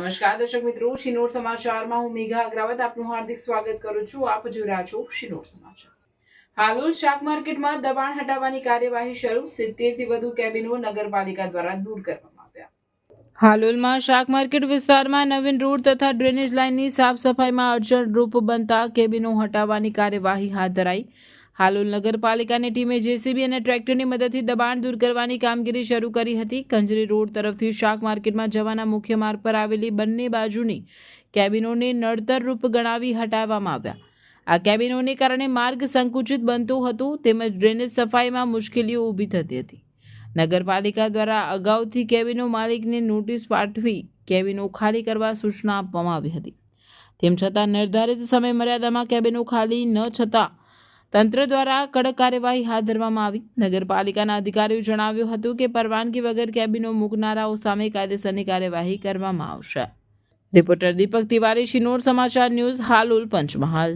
નમસ્કાર દર્શક મિત્રો, શિનોર સમાચારમાં હું મેઘા અગ્રવાલ આપનું હાર્દિક સ્વાગત કરું છું. આપ જોઈ રહ્યા છો શિનોર સમાચાર. હાલોલ શાક માર્કેટમાં દબાણ હટાવવાની કાર્યવાહી શરૂ. 70 થી વધુ કેબિનો નગરપાલિકા દ્વારા દૂર કરવામાં આવ્યા. હાલોલમાં શાક માર્કેટ વિસ્તારમાં નવીન રોડ તથા ડ્રેનેજ લાઇનની સાફ સફાઈમાં અડચણરૂપ બનતા કેબિનો હટાવવાની કાર્યવાહી હાથ ધરાઈ. હાલોલ નગરપાલિકાની ટીમે જેસીબી અને ટ્રેક્ટરની મદદથી દબાણ દૂર કરવાની કામગીરી શરૂ કરી હતી. કંજરી રોડ તરફથી શાક માર્કેટમાં જવાના મુખ્ય માર્ગ પર આવેલી બંને બાજુની કેબિનોને નડતરરૂપ ગણાવી હટાવવામાં આવ્યા. આ કેબિનોને કારણે માર્ગ સંકુચિત બનતો હતો તેમજ ડ્રેનેજ સફાઈમાં મુશ્કેલીઓ ઊભી થતી હતી. નગરપાલિકા દ્વારા અગાઉથી કેબિનો માલિકને નોટિસ પાઠવી કેબિનો ખાલી કરવા સૂચના આપવામાં આવી હતી. તેમ છતાં નિર્ધારિત સમય મર્યાદામાં કેબિનો ખાલી ન થતાં તંત્ર દ્વારા કડક કાર્યવાહી હાથ ધરવામાં આવી. નગરપાલિકાના અધિકારીઓએ જણાવ્યું હતું કે પરવાનગી વગર કેબિનો મૂકનારાઓ સામે કાયદેસરની કાર્યવાહી કરવામાં આવશે. રિપોર્ટર દીપક તિવારી, શિનોર સમાચાર ન્યૂઝ, હાલોલ, પંચમહાલ.